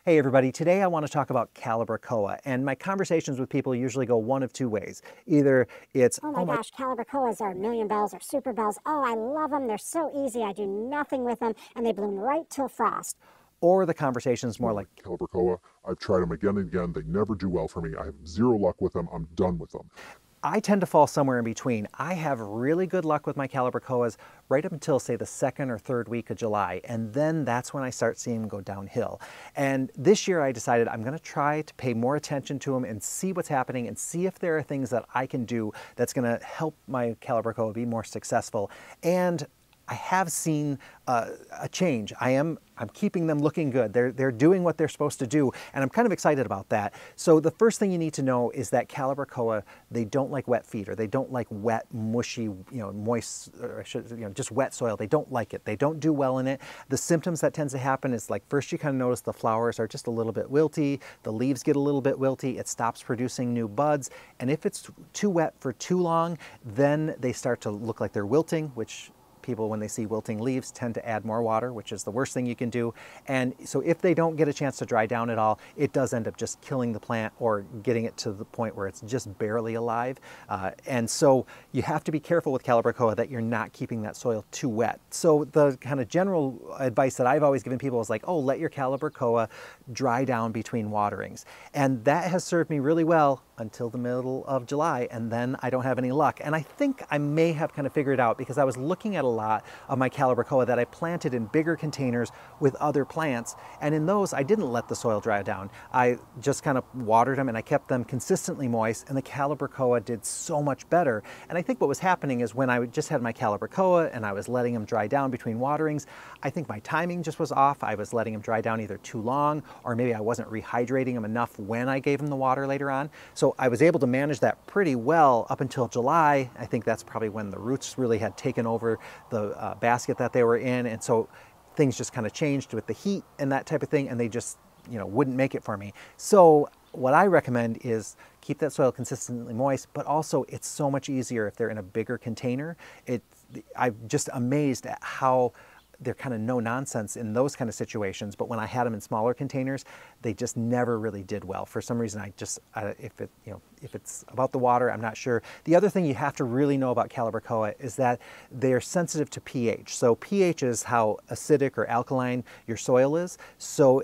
Hey everybody, today I want to talk about calibrachoa, and my conversations with people usually go one of two ways. Either it's, Oh my gosh, calibrachoas are million bells or super bells. Oh, I love them. They're so easy. I do nothing with them, and they bloom right till frost. or the conversation's more like, calibrachoa. I've tried them again and again. They never do well for me. I have zero luck with them. I'm done with them. I tend to fall somewhere in between. I have really good luck with my calibrachoas right up until, say, the second or third week of July, and then that's when I start seeing them go downhill. And this year I decided I'm going to try to pay more attention to them and see what's happening and see if there are things that I can do that's going to help my calibrachoa be more successful. And I have seen a change. I'm keeping them looking good. They're doing what they're supposed to do, and I'm kind of excited about that. So the first thing you need to know is that calibrachoa, they don't like wet feed, or they don't like wet, mushy, moist, or just wet soil. They don't like it. They don't do well in it. The symptoms that tends to happen is, like, first you kind of notice the flowers are just a little bit wilty, the leaves get a little bit wilty, it stops producing new buds, and if it's too wet for too long, then they start to look like they're wilting, which people, when they see wilting leaves, tend to add more water, which is the worst thing you can do. And so if they don't get a chance to dry down at all, it does end up just killing the plant or getting it to the point where it's just barely alive. And so you have to be careful with calibrachoa that you're not keeping that soil too wet. So the kind of general advice that I've always given people is like, oh, let your calibrachoa dry down between waterings. And that has served me really well until the middle of July, and then I don't have any luck. And I think I may have kind of figured it out because I was looking at a lot of my calibrachoa that I planted in bigger containers with other plants, and in those I didn't let the soil dry down. I just kind of watered them and I kept them consistently moist, and the calibrachoa did so much better. And I think what was happening is when I just had my calibrachoa and I was letting them dry down between waterings, I think my timing just was off. I was letting them dry down either too long, or maybe I wasn't rehydrating them enough when I gave them the water later on. So I was able to manage that pretty well up until July. I think that's probably when the roots really had taken over the basket that they were in, and so things just kind of changed with the heat and that type of thing, and they just wouldn't make it for me. So what I recommend is keep that soil consistently moist, but also it's so much easier if they're in a bigger container. I'm just amazed at how they're kind of no nonsense in those kind of situations, but when I had them in smaller containers, they just never really did well. For some reason, if it's about the water, I'm not sure. The other thing you have to really know about calibrachoa is that they're sensitive to pH. So pH is how acidic or alkaline your soil is. So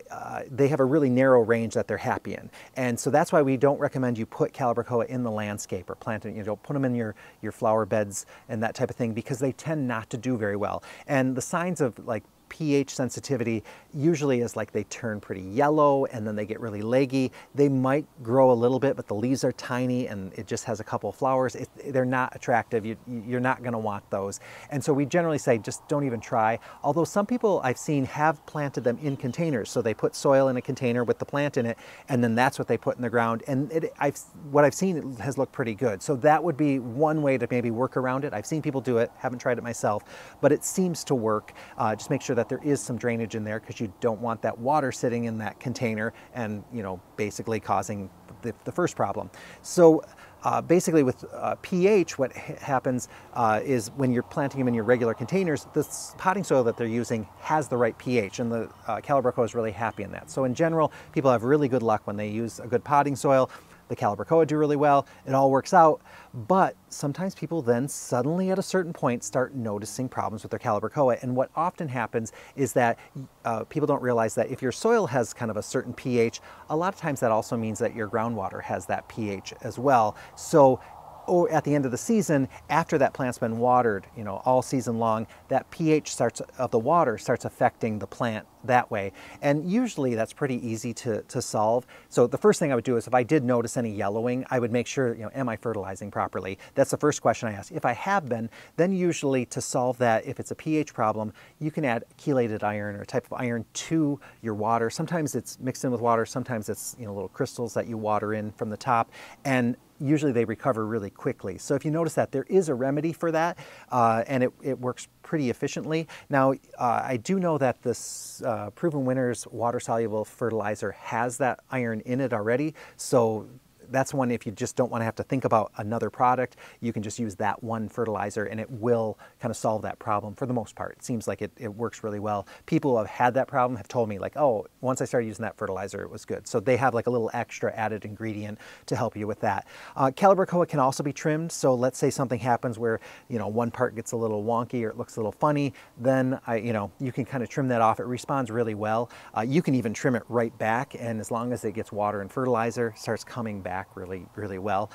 they have a really narrow range that they're happy in. And so that's why we don't recommend you put calibrachoa in the landscape or plant it. Don't put them in your flower beds and that type of thing, because they tend not to do very well. And the signs of like pH sensitivity usually is like they turn pretty yellow and then they get really leggy. They might grow a little bit, but the leaves are tiny and it just has a couple of flowers. They're not attractive. You're not going to want those. And so we generally say just don't even try. Although some people I've seen have planted them in containers. So they put soil in a container with the plant in it, and then that's what they put in the ground. And what I've seen has looked pretty good. So that would be one way to maybe work around it. I've seen people do it, haven't tried it myself, but it seems to work. Just make sure that there is some drainage in there, because you don't want that water sitting in that container and basically causing the first problem. So basically with pH, what happens is when you're planting them in your regular containers, the potting soil that they're using has the right pH, and the calibrachoa is really happy in that. So in general, people have really good luck when they use a good potting soil. The calibrachoa do really well, it all works out, but sometimes people then suddenly at a certain point start noticing problems with their calibrachoa. And what often happens is that people don't realize that if your soil has kind of a certain pH, a lot of times that also means that your groundwater has that pH as well. So or at the end of the season, after that plant's been watered, all season long, that pH of the water starts affecting the plant that way. And usually that's pretty easy to solve. So the first thing I would do is, if I did notice any yellowing, I would make sure, am I fertilizing properly? That's the first question I ask. If I have been, then usually to solve that, if it's a pH problem, you can add chelated iron or a type of iron to your water. Sometimes it's mixed in with water, sometimes it's little crystals that you water in from the top, and usually they recover really quickly. So if you notice that, there is a remedy for that, and it works pretty efficiently. Now, I do know that this Proven Winners water-soluble fertilizer has that iron in it already, so that's one, if you just don't want to have to think about another product, you can just use that one fertilizer and it will kind of solve that problem for the most part. It seems like it works really well. People who have had that problem have told me like, oh, once I started using that fertilizer, it was good. So they have like a little extra added ingredient to help you with that. Calibrachoa can also be trimmed. So let's say something happens where, you know, one part gets a little wonky or it looks a little funny, then you can kind of trim that off. It responds really well. You can even trim it right back, and as long as it gets water and fertilizer, it starts coming back really, really well.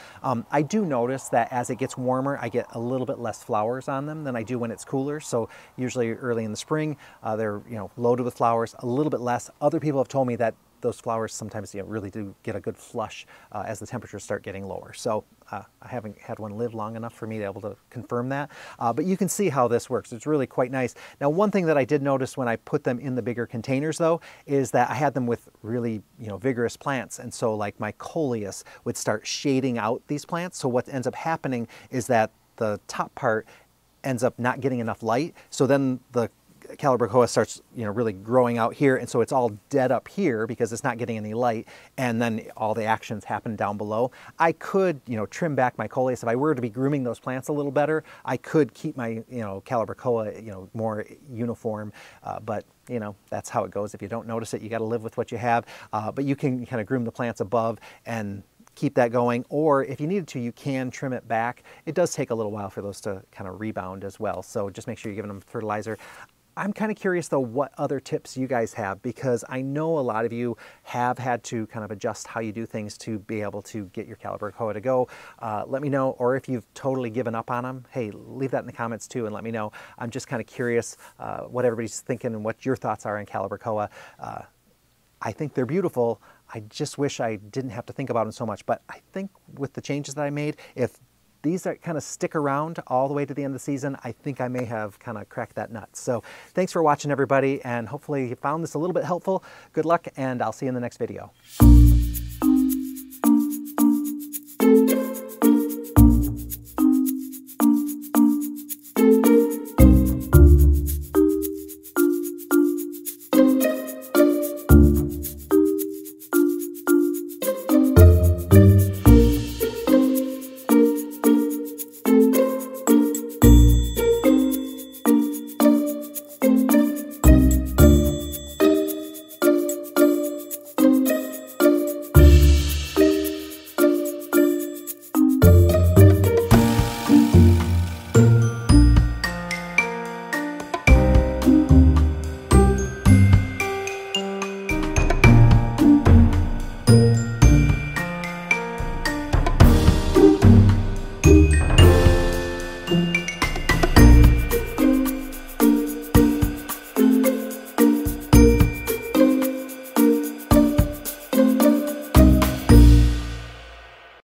I do notice that as it gets warmer, I get a little bit less flowers on them than I do when it's cooler. So usually early in the spring, they're loaded with flowers, a little bit less. Other people have told me that those flowers sometimes really do get a good flush as the temperatures start getting lower. So I haven't had one live long enough for me to be able to confirm that, but you can see how this works. It's really quite nice. Now, one thing that I did notice when I put them in the bigger containers though, is that I had them with really vigorous plants, and so like my coleus would start shading out these plants. So what ends up happening is that the top part ends up not getting enough light, so then the calibrachoa starts really growing out here, and so it's all dead up here because it's not getting any light, and then all the actions happen down below. I could trim back my coleus. If I were to be grooming those plants a little better, I could keep my calibrachoa more uniform, but that's how it goes. If you don't notice it, you got to live with what you have, but you can kind of groom the plants above and keep that going, or if you needed to, you can trim it back. It does take a little while for those to kind of rebound as well, so just make sure you're giving them fertilizer. I'm kind of curious though what other tips you guys have, because I know a lot of you have had to kind of adjust how you do things to be able to get your calibrachoa to go. Let me know, or if you've totally given up on them, hey, leave that in the comments too and let me know. I'm just kind of curious what everybody's thinking and what your thoughts are on calibrachoa. I think they're beautiful. I just wish I didn't have to think about them so much, but I think with the changes that I made, if these are kind of stick around all the way to the end of the season, I think I may have kind of cracked that nut. So thanks for watching, everybody, and hopefully you found this a little bit helpful. Good luck, and I'll see you in the next video.